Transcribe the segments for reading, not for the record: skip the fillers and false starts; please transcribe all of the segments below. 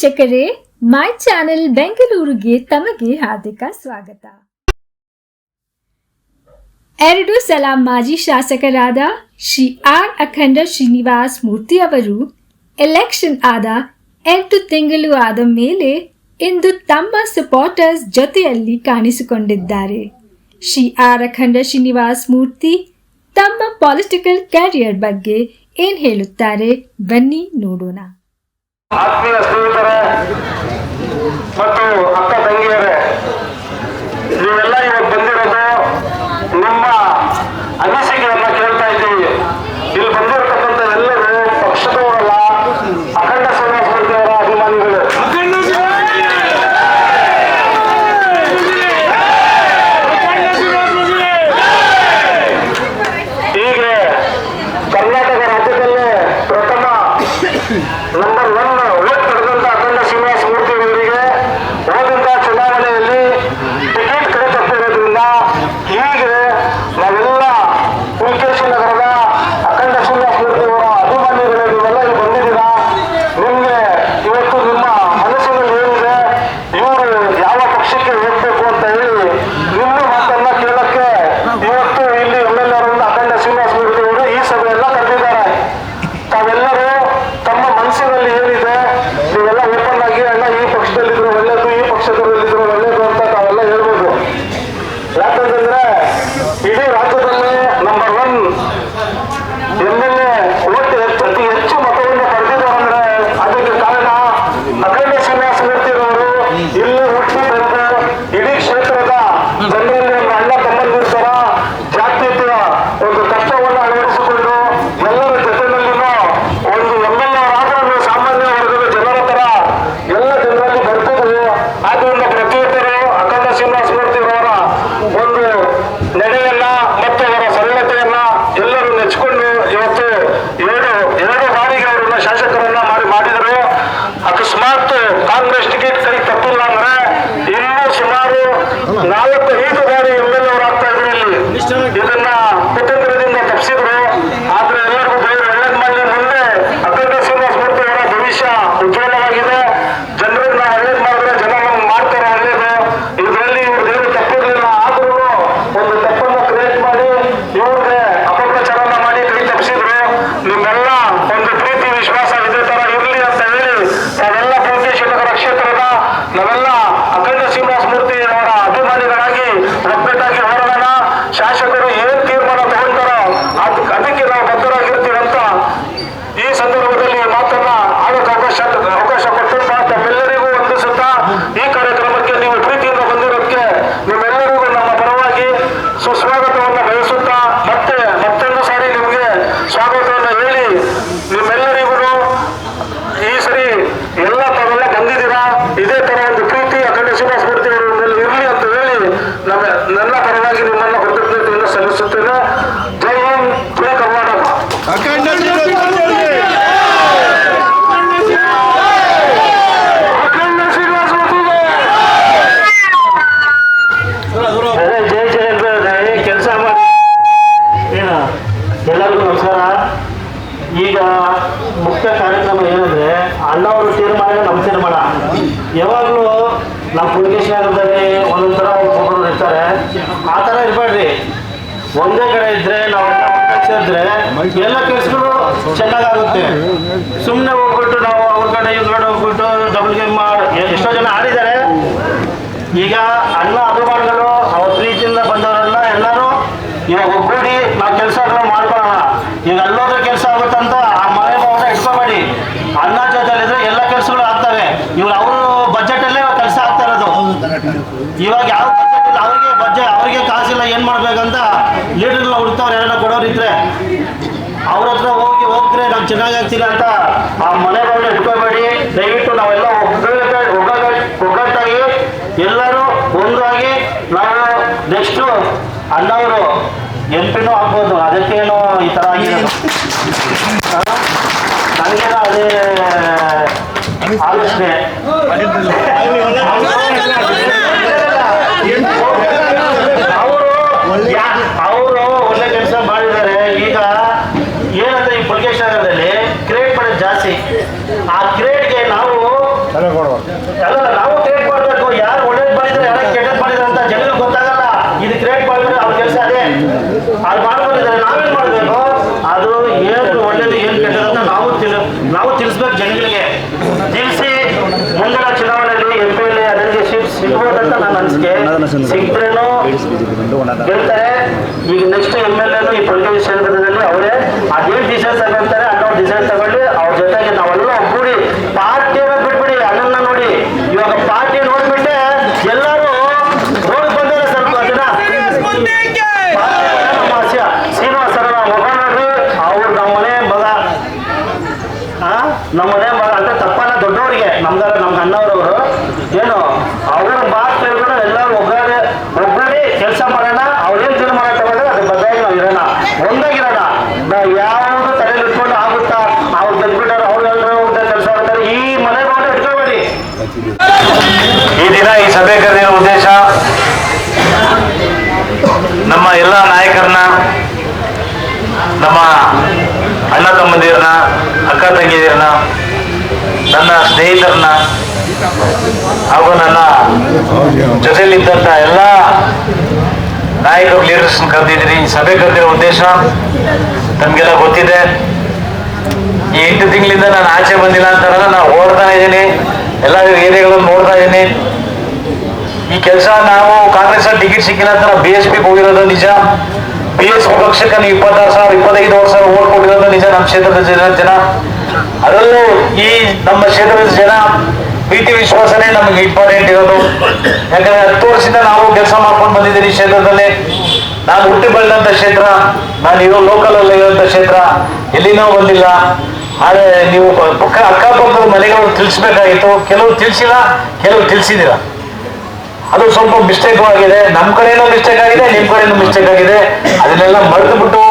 ವೀಕ್ಷಕರೇ, my channel ಬೆಂಗಳೂರಿಗೆ ತಮಗೆ ಹಾರ್ದಿಕ ಸ್ವಾಗತ. 2 ಸಲ ಮಾಜಿ ಶಾಸಕರಾದ ಶ್ರೀ ಆರ್ ಅಖಂಡ ಶ್ರೀನಿವಾಸ್ ಮೂರ್ತಿ ಅವರು ಎಲೆಕ್ಷನ್ ಆದ 8 ತಿಂಗಳು ಆದ ಮೇಲೆ ಇಂದು ತಮ್ಮ ಸಪೋರ್ಟರ್ಸ್ ಜೊತೆಯಲ್ಲಿ ಕಾಣಿಸಿಕೊಂಡಿದ್ದಾರೆ. ಶ್ರೀ ಆರ್ ಅಖಂಡ ಶ್ರೀನಿವಾಸ್ ಮೂರ್ತಿ ತಮ್ಮ ಪೊಲಿಟಿಕಲ್ ಕ್ಯಾರಿಯರ್ ಬಗ್ಗೆ ಏನ್ ಹೇಳುತ್ತಾರೆ ಬನ್ನಿ ನೋಡೋಣ. ಆತ್ಮೀಯ ಸ್ನೇಹಿತರೇ ಮತ್ತು ಅಕ್ಕ ತಂಗಿಯರೇ, ನೀವೆಲ್ಲ ಇವತ್ತು ಬಂದಿರೋದು ನಿಮ್ಮ ಅನಿಸಿಕೆಯನ್ನ ಕೇಳ್ತಾ ಇದ್ದೀವಿ. ಇಲ್ಲಿ ಬಂದಿರತಕ್ಕಂಥ ಎಲ್ಲರೂ ಪಕ್ಷದವರಲ್ಲ, ಅಖಂಡ ಶ್ರೀನಿವಾಸ ಮೂರ್ತಿ ಅವರ ಅಭಿಮಾನಿಗಳು. ಹೀಗೆ ಕರ್ನಾಟಕ ರಾಜ್ಯದಲ್ಲೇ ಪ್ರಥಮ ನಂಬರ್ 1 ವೋಟ್ ಪಡೆದಂತ ಅಖಂಡ ಶ್ರೀನಿವಾಸ ಮೂರ್ತಿ ಅವರಿಗೆ ಹೋದಂತ ಚುನಾವಣೆಯಲ್ಲಿ ಟಿಕೆಟ್ ಕಡೆ ತಪ್ಪಿರೋದ್ರಿಂದ ಹೀಗೆ ನಾವೆಲ್ಲ ಪುಲಕೇಶಿ ನಗರದ ಅಖಂಡ ಶ್ರೀನಿವಾಸ ಮೂರ್ತಿ ಅವರ ಅಭಿಮಾನಿಗಳು ನೀವೆಲ್ಲ ಇಲ್ಲಿ ಬಂದಿದ್ದೀರಾ. ನಿಮ್ಗೆ ಇವತ್ತು ನಿಮ್ಮ ಮನಸ್ಸಿನಲ್ಲಿ ಏನಿದೆ, ಇವರು ಯಾವ ಪಕ್ಷಕ್ಕೆ ಹೋಗ್ಬೇಕು ಅಂತ ಹೇಳಿ ನಿಮ್ಮ ಮಾತನ್ನ ಕೇಳಕ್ಕೆ ಇವತ್ತು ಇಲ್ಲಿ ಎಲ್ಲೆಲ್ಲರಿಂದ ಅಖಂಡ ಶ್ರೀನಿವಾಸ ಮೂರ್ತಿ ಅವರು ಈ ಸಭೆಯನ್ನ ಕರೆದಿದ್ದಾರೆ. ತಾವೆಲ್ಲರೂ ತಮ್ಮ ಮನಸ್ಸಿನಲ್ಲಿ ಏನಿದೆ ನೀವೆಲ್ಲ ಓಪನ್ ಆಗಿ ಅಣ್ಣ ಈ ಪಕ್ಷದಲ್ಲಿದ್ರು ಒಳ್ಳೇದು, ಈ ಪಕ್ಷದಲ್ಲಿದ್ರು ಒಳ್ಳೇದು ಅಂತ ತಾವೆಲ್ಲ ಹೇಳ್ಬೋದು. ಯಾಕಂತಂದ್ರೆ ಇಡೀ ರಾಜ್ಯದಲ್ಲಿ ನಂಬರ್ 1 MLA ಓಟ್ ಅತಿ ಹೆಚ್ಚು ಮತವನ್ನು ಪಡೆದಿದ್ದಾರೆ ಅಂದ್ರೆ ಅದಕ್ಕೆ ಕಾರಣ ಅಖಂಡ ಶ್ರೀನಿವಾಸ ಮೂರ್ತಿ ಅವರು ಇಲ್ಲಿ ಹುಟ್ಟಿ ಬೆಳೆದು ಇಡೀ ಕ್ಷೇತ್ರದ ಜನರಲ್ಲಿ ಒಂದು ಅಣ್ಣ ತಮ್ಮಂದಿರ್ತಾರ ಜಾತ್ಯತೀಯ ಒಂದು ಕಷ್ಟವನ್ನು ಅಳವಡಿಸಿಕೊಂಡು ಎಲ್ಲರ ಜೊತೆನಲ್ಲಿನೂ ಒಂದು MLA ಆದ್ರೂ ಸಾಮಾನ್ಯ ವರ್ಗದ ಜನರ ತರ ಎಲ್ಲ ಜನರಲ್ಲಿ ಬರ್ತಿದ್ರು. ಆದ್ದರಿಂದ ಪ್ರತಿಯೊಬ್ಬರು ಅಖಂಡ ಶ್ರೀನಿವಾಸ ಮೂರ್ತಿ ಅವರ ಒಂದು ನಡೆಯನ್ನ ಮತ್ತು ಅವರ ಸರಳತೆಯನ್ನ ಎಲ್ಲರೂ ನೆಚ್ಚಿಕೊಂಡು ಇವತ್ತು ಎರಡು ಬಾರಿಗೆ ಅವರನ್ನ ಶಾಸಕರನ್ನ ಮಾಡಿದರು. ಅಕಸ್ಮಾತ್ ಕಾಂಗ್ರೆಸ್ ಟಿಕೆಟ್ ಕೈ ತಪ್ಪಿಲ್ಲ ಅಂದ್ರೆ ಇನ್ನೂ ಸುಮಾರು 4-5 ಬಾರಿ MLA ಅವರಾಗ್ತಾ ಇದ್ರು ಇಲ್ಲಿ. ಇದನ್ನ ಕುತಂತ್ರದಿಂದ ತಪ್ಪಿಸಿದ್ರು. ಆದ್ರೆ ಎಲ್ಲರಿಗೂ ಒಳ್ಳೇದ್ ಮಾಡಿ ಮುಂದೆ ಅಖಂಡ ಶ್ರೀನಿವಾಸ ಮೂರ್ತಿ ಅವರ ಭವಿಷ್ಯ ಉಜ್ವಲವಾಗಿದೆ. ಜನರನ್ನ ಒಳ್ಳೇದ್ ಮಾಡಿದ್ರೆ ಜನ ಮಾಡ್ತಾರೆ ಒಳ್ಳೇದು. ಇದರಲ್ಲಿ ಇವ್ರದ್ದೇನು ತಪ್ಪಿರ್ಲಿಲ್ಲ, ಆದ್ರೂ ಒಂದು ತಪ್ಪನ್ನು ಕ್ರಿಯೇಟ್ ಮಾಡಿ ಇವ್ರಿಗೆ ಅಪಪ್ರಚಾರನ ಮಾಡಿ ಕೈ ತಪ್ಪಿಸಿದ್ರು. ನಿಮ್ಮೆಲ್ಲ ಒಂದು ಪ್ರೀತಿ ವಿಶ್ವಾಸ ಇದೇ ತರ ಇರ್ಲಿ ಅಂತ ಹೇಳಿ ನಾವೆಲ್ಲ ಪುಲಕೇಶಿ ನಗರ ಕ್ಷೇತ್ರದ ನಾವೆಲ್ಲ ಅಖಂಡ ಶ್ರೀನಿವಾಸ ಮೂರ್ತಿ ಅವರ ಅಭಿಮಾನಿಗಳಾಗಿ ಒಗ್ಗಟ್ಟಾಗಿ ಹೋರಾಡೋಣ. ಶಾಸಕರು ಏನ್ ತೀರ್ಮಾನ ತಗೊಂತಾರೋ ಅದಕ್ಕೆ ನಾವು ಬದ್ಧರಾಗಿರ್ತೀವಿ ಅಂತ ಈ ಸಂದರ್ಭದಲ್ಲಿ ಮಾತನ್ನ ಆಡೋಕೆ ಅವಕಾಶ ಕೊಟ್ಟು ತಮ್ಮೆಲ್ಲರಿಗೂ ವಂದಿಸುತ್ತಾ ಈ ಕಾರ್ಯಕ್ರಮಕ್ಕೆ ನೀವು ಪ್ರೀತಿಯಿಂದ ಬಂದಿರೋದಕ್ಕೆ ನಿಮ್ಮೆಲ್ಲರಿಗೂ ನಮ್ಮ ಪರವಾಗಿ ಸುಸ್ವಾಗತವನ್ನು ಬಯಸುತ್ತಾ ಮತ್ತೊಂದು ಸಾರಿ ನಿಮಗೆ ಸ್ವಾಗತವನ್ನು ಹೇಳಿ ನಿಮ್ಮೆಲ್ಲರಿಗೂ ಈ ಸರಿ ಎಲ್ಲ ತಾವೆಲ್ಲ ಬಂದಿದ್ದೀರಾ, ಇದೇ ತರ ಒಂದು ಪ್ರೀತಿ ಅಖಂಡ ಶ್ರೀನಿವಾಸ ಮೂರ್ತಿ ಅವರ ಮೇಲೆ ಇರಲಿ ಅಂತ ಹೇಳಿ ನನ್ನ ಪರವಾಗಿ ನಿಮ್ಮನ್ನ ಕೃತಜ್ಞತೆಯನ್ನು ಸಲ್ಲಿಸುತ್ತೇನೆ. ಜೈ ಹಿಂದ್, ಜೈ ಕರ್ನಾಟಕ. ಅಖಂಡ ಶ್ರೀನಿವಾಸ ಮೂರ್ತಿಗೆ ಜೈ ಕೆಲಸ ಮಾಡಿ. ಎಲ್ಲರಿಗೂ ನಮಸ್ಕಾರ. ಈಗ ಮುಖ್ಯ ಕಾರ್ಯಕ್ರಮ ಏನಂದ್ರೆ ಅಣ್ಣವರು ತೀರ್ಮಾನ ನಮ್ಮ ತೀರ್ಮಾನ. ಯಾವಾಗಲೂ ನಮ್ಮ ಪುಲಕೇಶಿ ನಗರದಲ್ಲಿ ಒಂದೊಂಥರ ಒಬ್ಬೊಬ್ಬರು ಇರ್ತಾರೆ, ಆ ಥರ ಇರಬೇಡ್ರಿ. ಒಂದೇ ಕಡೆ ಇದ್ರೆ ನಾವೆಲ್ಲ ಸೇರಿದ್ರೆ ಎಲ್ಲ ಕೆಲಸಗಳು ಚೆನ್ನಾಗಾಗುತ್ತೆ. ಸುಮ್ಮನೆ ಹೋಗ್ಬಿಟ್ಟು ನಾವು ಅವ್ರ ಕಡೆ ಇವ್ರ ಕಡೆ ಹೋಗ್ಬಿಟ್ಟು ಡಬಲ್ ಗೇಮ್ ಎಷ್ಟೋ ಜನ ಆಡಿದ್ದಾರೆ. ಈಗ ಅಣ್ಣ ಅಭಿಮಾನಿಗಳು ಅವ್ರ ಪ್ರೀತಿಯಿಂದ ಬಂದವರೆಲ್ಲ ಎಲ್ಲರೂ ಇವಾಗ ಒಗ್ಗೂಡಿ ನಾವು ಕೆಲಸಗಳು ಮಾಡ್ಕೊಳ್ಳೋಣ. ಈಗ ಅಲ್ಲೋದ್ರೆ ಕೆಲಸ ಆಗುತ್ತಂತ ಆ ಮನೆ ಭಾವನೆ ಇಟ್ಕೋಬೇಡಿ. ಅಣ್ಣ ಜೊತೆಲಿದ್ರೆ ಎಲ್ಲ ಕೆಲಸಗಳು ಆಗ್ತವೆ. ಇವ್ರು ಅವರು ಬಜೆಟಲ್ಲೇ ಕೆಲಸ ಆಗ್ತಾ ಇರೋದು. ಇವಾಗ ಯಾವ ಬಜೆಟ್ ಇಲ್ಲ, ಅವ್ರಿಗೆ ಕಾಸಿಲ್ಲ, ಏನ್ ಮಾಡ್ಬೇಕಂತ ಲೀಡರ್ನ ಹುಡ್ತವ್ರು ಯಾರನ್ನ ಕೊಡೋರಿದ್ರೆ ಅವ್ರ ಹತ್ರ ಹೋಗ್ರೆ ನಾವು ಚೆನ್ನಾಗಿ ಆಗ್ತಿಲ್ಲ ಅಂತ ಆ ಮನೆ ಭಾವನೆ ಇಟ್ಕೋಬೇಡಿ. ದಯವಿಟ್ಟು ನಾವೆಲ್ಲ ಒಗ್ಗಟ್ಟಾಗಿ ಎಲ್ಲರೂ ಒಂದಾಗಿ ನಾವು ನೆಕ್ಸ್ಟ್ ಅಣ್ಣವರು MP ಆಗ್ಬೋದು. ಅದಕ್ಕೇನು ಈ ತರ ಆಗಿರೋದು ನನಗೇನೋ ಅದೇ ಆಲೋಚನೆ. ಅವರು ಒಳ್ಳೆ ಕೆಲಸ ಮಾಡಿದ್ದಾರೆ. ಈಗ ಏನಂದ್ರೆ ಈ ಪುಲಕೇಶಿ ನಗರದಲ್ಲಿ ಕ್ರೇಟ್ ಮಾಡೋದು ಜಾಸ್ತಿ. ಆ ಕ್ರೇಟ್ಗೆ ನಾವು ಅಲ್ಲ, ನಾವು ಕ್ರಿಯೇಟ್ ಮಾಡಬೇಕು. ಯಾರು ಒಳ್ಳೇದು ಮಾಡಿದ್ರೆ ಯಾರು ಕೆಟ್ಟದ್ದು ಮಾಡಿದ್ರೆ ಅಂತ ಜನರಿಗೆ ಗೊತ್ತಾಗಲ್ಲ. ಇದು ಕ್ರಿಯೇಟ್ ಮಾಡಿದ್ರೆ ಅವ್ರ ಕೆಲಸ ಅದೇ. ಅದು ಮಾಡ್ಕೊಂಡಿದ್ದಾರೆ, ನಾವೇನು ಮಾಡಬೇಕು? ಅದು ಏನು ಒಳ್ಳೇದು ಏನು ಕೆಟ್ಟದ್ದು ಅಂತ ನಾವು ತಿಳಿಸ್ಬೇಕು ಜನಗಳಿಗೆ. ತಿಳಿಸಿ ಮುಂದಿನ ಚುನಾವಣೆಯಲ್ಲಿ MP ಅದರಿಗೆ ಸಿಗ್ಬೋದಂತ ನನ್ನ ಅನಿಸಿಕೆ. ಸಿಕ್ತ್ರೇನು ಗೆಲ್ತಾರೆ. ಈಗ ನೆಕ್ಸ್ಟ್ MLA ಈ ಪೊಲಿಟಿಕಲ್ ಕ್ಷೇತ್ರದಲ್ಲಿ ಅವರೇ ಅದೇನು ಡಿಸೈನ್ ತಗೊಳ್ತಾರೆ ಅನ್ನೋ ಡಿಸೈನ್ ತಗೊಳ್ಳಿ. ಅವ್ರ ಜೊತೆಗೆ ನಾವೆಲ್ಲ ಒಗ್ಗೂಡಿ ಪಾರ್ಟಿಯನ್ನು ಬಿಟ್ಬಿಡಿ. ಅದನ್ನ ನೋಡಿ, ಇವಾಗ ಪಾರ್ಟಿ ನೋಡ್ಬಿಟ್ಟೆ ಎಲ್ಲರೂ ರೋಡ್ ಬಂದರೆ ಸ್ವಲ್ಪ ಜನ ಶ್ರೀನಿವಾಸರ ಮಗ ನೋಡ್ರಿ, ಅವ್ರು ನಮ್ಮ ಮನೆ ಮಗ ಅಂತ ತಪ್ಪಲ್ಲ ದೊಡ್ಡವರಿಗೆ, ನಮ್ಗೆ ಅಣ್ಣವರವರು ಏನು ಅವ್ರ ಮಾತು ಕೇಳ್ಕೊಂಡು ಎಲ್ಲರೂ ಒಗ್ಗೂಡಿ ಕೆಲಸ ಮಾಡೋಣ. ಅವ್ರೇನು ತೀರ್ಮಾನ ತಗೊಂಡ್ರೆ ಅದ್ರ ಬದಲಾಗಿ ನಾವು ಇರೋಣ, ಒಂದಾಗಿರೋಣ. ನಾವು ಯಾವುದು ತಲೆಯಲ್ಲಿ ಇಟ್ಕೊಂಡು ಆಗುತ್ತಾ ಅವ್ರು ಗೆದ್ಬಿಟ್ಟಾರೆ, ಅವ್ರು ಎಲ್ಲರೂ ಕೆಲಸ ಮಾಡ್ತಾರೆ, ಈ ಮನೆ ನೋಡಿ ಇಟ್ಕೊಬೇಡಿ. ಈ ದಿನ ಈ ಸಭೆ ಕರೆದಿರೋ ಉದ್ದೇಶ ನಮ್ಮ ಎಲ್ಲ ನಾಯಕರನ್ನ, ನಮ್ಮ ಅಣ್ಣ ತಮ್ಮಂದಿರನ್ನ, ಅಕ್ಕ ತಂಗಿಯರನ್ನ, ನನ್ನ ಸ್ನೇಹಿತರನ್ನ ಹಾಗೂ ನನ್ನ ಜೊತೆಯಲ್ಲಿದ್ದಂಥ ಎಲ್ಲ ನಾಯಕರು ಲೀಡರ್ಸ್ ಕರೆದಿದ್ದೀನಿ. ಈ ಸಭೆ ಕರೆದಿರೋ ಉದ್ದೇಶ ತಮಗೆಲ್ಲ ಗೊತ್ತಿದೆ. ಈ 8 ತಿಂಗಳಿಂದ ನಾನು ಆಚೆ ಬಂದಿಲ್ಲ ಅಂತಾರಲ್ಲ, ನಾನು ಓಡ್ತಾ ಇದ್ದೀನಿ, ಎಲ್ಲ ಏರಿಯಾಗಳನ್ನು ನೋಡ್ತಾ ಇದ್ದೀನಿ. ಈ ಕೆಲಸ ನಾವು ಕಾಂಗ್ರೆಸ್ ಟಿಕೆಟ್ ಸಿಕ್ಕಿಲ್ಲ ಅಂತ ನಾವು BSP ಹೋಗಿರೋದು ನಿಜ. BSP ಪಕ್ಷಕ್ಕೆ ನೀವು 26,000 25,000 ಓಟ್ ಕೊಟ್ಟಿರೋದು ನಿಜ. ನಮ್ಮ ಕ್ಷೇತ್ರದ ಜನ, ಅದರಲ್ಲೂ ಈ ನಮ್ಮ ಕ್ಷೇತ್ರದ ಜನ ಪ್ರೀತಿ ವಿಶ್ವಾಸನೇ ನಮಗೆ ಇಂಪಾರ್ಟೆಂಟ್ ಇರೋದು. ಯಾಕಂದ್ರೆ 10 ವರ್ಷದಿಂದ ನಾವು ಕೆಲಸ ಮಾಡ್ಕೊಂಡು ಬಂದಿದ್ದೀನಿ ಈ ಕ್ಷೇತ್ರದಲ್ಲಿ. ನಾನು ಹುಟ್ಟಿ ಬೆಳೆದಂಥ ಕ್ಷೇತ್ರ, ನಾನು ಇರೋ ಲೋಕಲ್ ಅಲ್ಲಿ ಇರೋಂಥ ಕ್ಷೇತ್ರ, ಎಲ್ಲಿನೂ ಬಂದಿಲ್ಲ. ಆದರೆ ನೀವು ಅಕ್ಕಪಕ್ಕದ ಮನೆಗಳು ತಿಳಿಸ್ಬೇಕಾಗಿತ್ತು. ಕೆಲವು ತಿಳಿಸಿಲ್ಲ, ಕೆಲವು ತಿಳಿಸಿದಿರ. ಅದು ಸ್ವಲ್ಪ ಮಿಸ್ಟೇಕ್ ಆಗಿದೆ. ನಮ್ಮ ಕಡೆನೂ ಮಿಸ್ಟೇಕ್ ಆಗಿದೆ, ನಿಮ್ಮ ಕಡೆನೂ ಮಿಸ್ಟೇಕ್ ಆಗಿದೆ. ಅದನ್ನೆಲ್ಲ ಮರೆತು ಬಿಟ್ಟು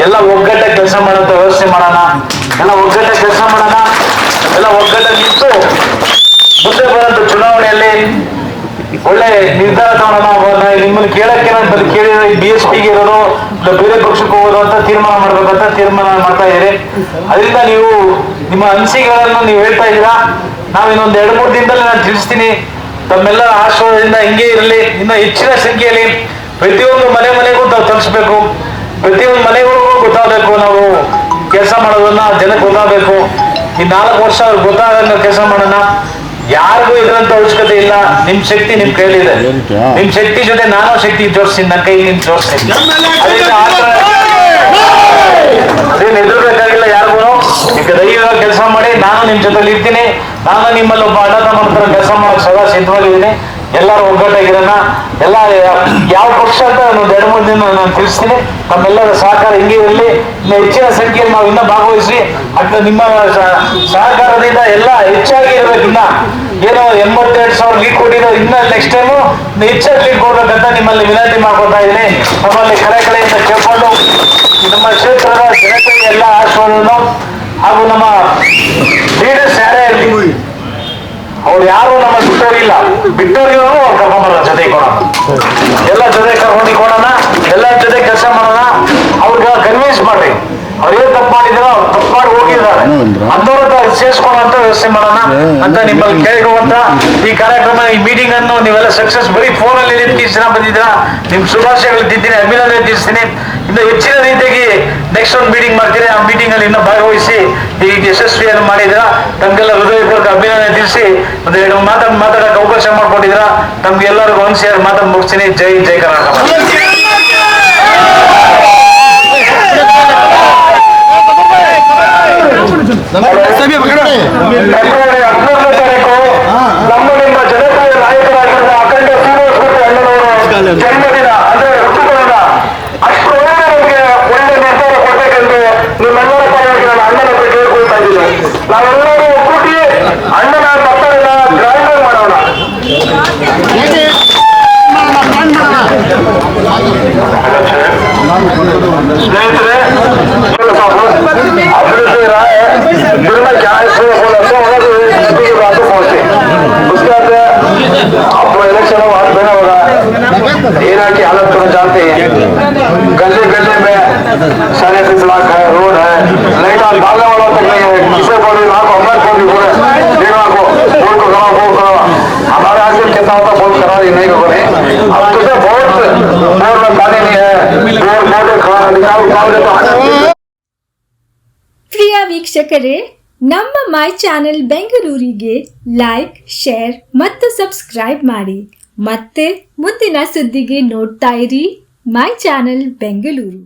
ಎಲ್ಲ ಒಗ್ಗಟ್ಟಾಗಿ ಕೆಲಸ ಮಾಡೋಂಥ ವ್ಯವಸ್ಥೆ ಮಾಡೋಣ. ಎಲ್ಲ ಒಗ್ಗಟ್ಟಾಗಿ ಕೆಲಸ ಮಾಡೋಣ. ಎಲ್ಲ ಒಗ್ಗಟ್ಟಾಗಿ ನಿಂತು ಮುಂದೆ ಬರೋಂಥ ಚುನಾವಣೆಯಲ್ಲಿ ಒಳ್ಳೆ ನಿರ್ಧಾರ ತಗೊಳ್ಳೋಣ. ನಿಮ್ಮನ್ನು ಕೇಳಕ್ಕೆ ಕೇಳಿದ್ರೆ BSPಗೆ ಇರೋದು ಬೇರೆ ಪಕ್ಷಕ್ಕೆ ಹೋಗೋದು ಅಂತ ತೀರ್ಮಾನ ಮಾಡ್ಬೇಕಂತ ತೀರ್ಮಾನ ಮಾಡ್ತಾ ಇದ್ದೀರಿ. ಅದರಿಂದ ನೀವು ನಿಮ್ಮ ಅನಿಸಿಕೆಗಳನ್ನು ನೀವು ಹೇಳ್ತಾ ಇದ್ದೀರಾ. ನಾವು ಇನ್ನೊಂದು 2-3 ದಿನದಲ್ಲಿ ನಾನು ತಿಳಿಸ್ತೀನಿ. ತಮ್ಮೆಲ್ಲರ ಆಶೀರ್ವಾದದಿಂದ ಹಿಂಗೆ ಇರಲಿ. ಇನ್ನು ಹೆಚ್ಚಿನ ಸಂಖ್ಯೆಯಲ್ಲಿ ಪ್ರತಿಯೊಂದು ಮನೆಗೂ ನಾವು ತಲುಪಿಸ್ಬೇಕು. ಪ್ರತಿಯೊಂದು ಮನೆಗಳಿಗೂ ಗೊತ್ತಾಗಬೇಕು. ನಾವು ಕೆಲಸ ಮಾಡೋದನ್ನ ಜನಕ್ಕೆ ಗೊತ್ತಾಗಬೇಕು. ಈ 4 ವರ್ಷ ಅವ್ರಿಗೆ ಗೊತ್ತಾಗೋ ಕೆಲಸ ಮಾಡೋಣ. ಯಾರಿಗೂ ಇದ್ರಂತ ಅವಶ್ಯಕತೆ ಇಲ್ಲ. ನಿಮ್ ಶಕ್ತಿ ನಿಮ್ ಕೈಲಿದೆ. ನಿಮ್ ಶಕ್ತಿ ಜೊತೆ ನಾನು ಶಕ್ತಿ ಜೋಡಿಸ್ತೀನಿ, ನನ್ನ ಕೈ ನಿಮ್ ಜೋಡಿಸ್ತೀನಿ. ಅದೇನು ಎದುರ್ಬೇಕಾಗಿಲ್ಲ ಯಾರಿಗೂ. ಈಗ ಧೈರ್ಯವಾಗಿ ಕೆಲಸ ಮಾಡಿ, ನಾನು ನಿಮ್ ಜೊತೆಲಿ ಇರ್ತೀನಿ. ನಾನು ನಿಮ್ಮಲ್ಲಿ ಒಬ್ಬ ಅಣ್ಣ ತಮ್ಮ ಕೆಲಸ ಮಾಡಕ್ ಸದಾ ಸಿದ್ಧವಾಗಿದ್ದೀನಿ. ಎಲ್ಲರೂ ಒಗ್ಗಟ್ಟಾಗಿರೋಣ. ಎಲ್ಲ ಯಾವ ಪಕ್ಷ ಅಂತ ಒಂದು 2-3 ದಿನ ನಾನು ತಿಳಿಸ್ತೀನಿ. ನಮ್ಮೆಲ್ಲರ ಸಹಕಾರ ಹಿಂಗೆ ಇರಲಿ. ಇನ್ನು ಹೆಚ್ಚಿನ ಸಂಖ್ಯೆಯಲ್ಲಿ ನಾವು ಇನ್ನೂ ಭಾಗವಹಿಸಿ, ಅಥವಾ ನಿಮ್ಮ ಸಹಕಾರದಿಂದ ಎಲ್ಲ ಹೆಚ್ಚಾಗಿ ಇರಬೇಕು. ಇನ್ನ ಏನೋ 82,000 ಲೀಡ್ ಕೊಟ್ಟಿರೋ, ಇನ್ನ ನೆಕ್ಸ್ಟ್ ಟೈಮು ಹೆಚ್ಚಾಗಿ ಲೀಡ್ ಕೊಡ್ಬೇಕಂತ ನಿಮ್ಮಲ್ಲಿ ವಿನಂತಿ ಮಾಡ್ಕೊತಾ ಇದ್ದೀನಿ. ನಮ್ಮಲ್ಲಿ ಕಡೆಯಿಂದ ಕೇಳ್ಕೊಂಡು ನಮ್ಮ ಕ್ಷೇತ್ರದ ಜನತೆಗೆ ಎಲ್ಲ ಆಶೀರ್ವಾದವನ್ನು ಹಾಗೂ ನಮ್ಮ ಲೀಡರ್ಸ್ ಯಾರೇ ಇರಲಿ, ಅವ್ರು ಯಾರು ನಮ್ಮ ಬಿಟ್ಟೋರಿಲ್ಲ. ಬಿಟ್ಟೋರಿಗೂ ಕರ್ಕೊಂಡ್ಬರೋಣ, ಜೊತೆ ಕೊಡೋಣ. ಎಲ್ಲ ಜೊತೆ ಕರ್ಕೊಂಡು ಕೊಡೋಣ. ಎಲ್ಲ ಜೊತೆ ಕೆಲಸ ಮಾಡೋಣ. ಅವ್ರಿಗೆ ಕನ್ವಿನ್ಸ್ ಮಾಡ್ರಿ. ಅವ್ರೇನು ತಪ್ಪು ಮಾಡಿದ್ರು, ಅವ್ರು ತಪ್ಪು ಮಾಡಿ ಹೋಗಿದ್ದಾರೆ, ಅಂಥವ್ರ ಸೇರಿಸ್ಕೊಳ್ಳೋಂಥ ವ್ಯವಸ್ಥೆ ಮಾಡೋಣ ಅಂತ ನಿಮ್ಮಲ್ಲಿ ಕೇಳಿರುವಂತ ಈ ಕಾರ್ಯಕ್ರಮ, ಈ ಮೀಟಿಂಗ್ ಅನ್ನು ನೀವೆಲ್ಲ ಸಕ್ಸಸ್. ಬರೀ ಫೋನಲ್ಲಿ ಇಷ್ಟು ಜನ ಬಂದಿದ್ದೀರಾ, ನಿಮ್ ಶುಭಾಶಯಗಳು ತಿಂತೀನಿ, ಅಭಿನಂದನೆ ತಿಳಿಸ್ತೀನಿ. ಇನ್ನು ಹೆಚ್ಚಿನ ರೀತಿಯಾಗಿ ನೆಕ್ಸ್ಟ್ ಒಂದು ಮೀಟಿಂಗ್ ಮಾಡ್ತೀನಿ. ಆ ಮೀಟಿಂಗ್ ಅಲ್ಲಿ ಇನ್ನೂ ಭಾಗವಹಿಸಿ ಈಗ ಯಶಸ್ವಿಯನ್ನು ಮಾಡಿದಿರಾ. ತಮ್ಗೆಲ್ಲ ಹೃದಯಪೂರ್ವಕ ಅಭಿನಂದನೆ ತಿಳಿಸಿ ಒಂದು 2 ಮಾತಾಡಕ್ಕೆ ಅವಕಾಶ ಮಾಡ್ಕೊಟ್ಟಿದ್ದೀರಾ. ತಮ್ಗೆ ಎಲ್ಲರಿಗೂ ಒಂದ್ಸಿ ಮಾತಾಡಿ ಮುಗಿಸ್ತೀನಿ. ಜೈ ಜೈ ಕರ್ನಾಟಕ. ಫೆಬ್ರವರಿ 14ನೇ ತಾರೀಕು ನಮ್ಮ ನಿಮ್ಮ ಜನತೆಯ ನಾಯಕರಾಗಿರುವ ಅಖಂಡ ಶ್ರೀನಿವಾಸಮೂರ್ತಿ ಅಣ್ಣನವರು ಜನ್ಮದಿನ, ಅಂದ್ರೆ ಋತುಗಳನ್ನ ಅಷ್ಟು ಒಳ್ಳೆಯವರಿಗೆ ಒಳ್ಳೆ ನಿರ್ಧಾರ ಕೊಡ್ಬೇಕೆಂದು ನಿಮ್ಮೆಲ್ಲರ ಪರವಾಗಿ ನಾನು ಅಣ್ಣನ ಹತ್ರ ಕೇಳ್ಕೊಳ್ತಾ ಇದ್ದೀನಿ. ನಾವೆಲ್ಲರೂ ಒಕ್ಕೂಟಿ ಅಣ್ಣನ ಮಕ್ಕಳನ್ನ ಗ್ರಾಂಡ್ ಮಾಡೋಣ. स्नेहितरे अभिवृद्धि राय क्या ಪ್ರಿಯ ವೀಕ್ಷಕರೇ, ನಮ್ಮ ಮೈ ಚಾನೆಲ್ ಬೆಂಗಳೂರಿಗೆ ಲೈಕ್, ಶೇರ್ ಮತ್ತು ಸಬ್ಸ್ಕ್ರೈಬ್ ಮಾಡಿ. ಮತ್ತೆ ಮುಂದಿನ ಸುದ್ದಿಗೆ ನೋಡ್ತಾ ಇರಿ ಮೈ ಚಾನೆಲ್ ಬೆಂಗಳೂರು.